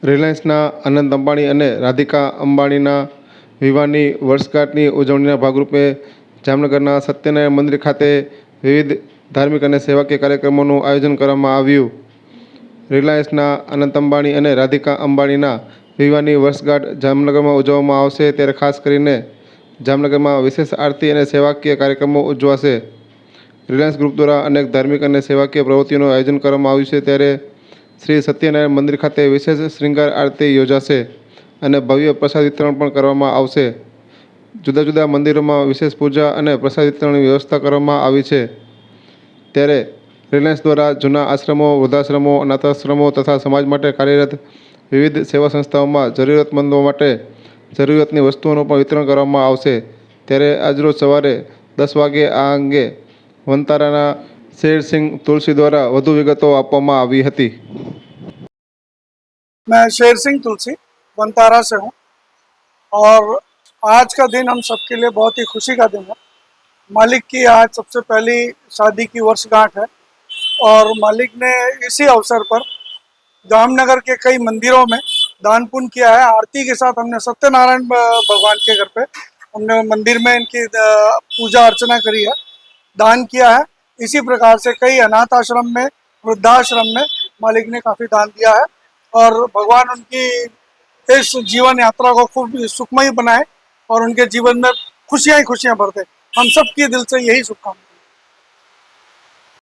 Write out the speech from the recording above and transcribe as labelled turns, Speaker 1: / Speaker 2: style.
Speaker 1: રિલાયન્સના અનંત અંબાણી અને રાધિકા અંબાણીના વિવાહની વર્ષગાંઠની ઉજવણીના ભાગરૂપે જામનગરના સત્યનારાયણ મંદિર ખાતે વિવિધ ધાર્મિક અને સેવાકીય કાર્યક્રમોનું આયોજન કરવામાં આવ્યું. રિલાયન્સના અનંત અંબાણી અને રાધિકા અંબાણીના વિવાહની વર્ષગાંઠ જામનગરમાં ઉજવવામાં આવશે, ત્યારે ખાસ કરીને જામનગરમાં વિશેષ આરતી અને સેવાકીય કાર્યક્રમો ઉજવાશે. રિલાયન્સ ગ્રુપ દ્વારા અનેક ધાર્મિક અને સેવાકીય પ્રવૃત્તિઓનું આયોજન કરવામાં આવ્યું છે, ત્યારે શ્રી સત્યનારાયણ મંદિર ખાતે વિશેષ શૃંગાર આરતી યોજાશે અને ભવ્ય પ્રસાદ વિતરણ પણ કરવામાં આવશે. જુદા જુદા મંદિરોમાં વિશેષ પૂજા અને પ્રસાદ વિતરણની વ્યવસ્થા કરવામાં આવી છે. ત્યારે રિલાયન્સ દ્વારા જૂના આશ્રમો, વૃદ્ધાશ્રમો, અનાથાશ્રમો તથા સમાજ માટે કાર્યરત વિવિધ સેવા સંસ્થાઓમાં જરૂરિયાતમંદો માટે જરૂરિયાતની વસ્તુઓનું પણ વિતરણ કરવામાં આવશે. ત્યારે આજરોજ સવારે 10 વાગ્યે આ અંગે વનતારાના શેરસિંહ તુલસી દ્વારા વધુ વિગતો આપવામાં આવી હતી.
Speaker 2: मैं शेर सिंह तुलसी वनतारा से हूँ और आज का दिन हम सबके लिए बहुत ही खुशी का दिन है. मालिक की आज सबसे पहली शादी की वर्षगांठ है और मालिक ने इसी अवसर पर जामनगर के कई मंदिरों में दान पुण्य किया है. आरती के साथ हमने सत्यनारायण भगवान के घर पे हमने मंदिर में इनकी पूजा अर्चना करी है, दान किया है. इसी प्रकार से कई अनाथ आश्रम में, वृद्धाश्रम में मालिक ने काफ़ी दान दिया है और भगवान उनकी इस जीवन यात्रा को खूब सुखमय बनाए और उनके जीवन में खुशियाँ ही खुशियाँ भर दे. हम सब की दिल से यही शुभकामनाएं.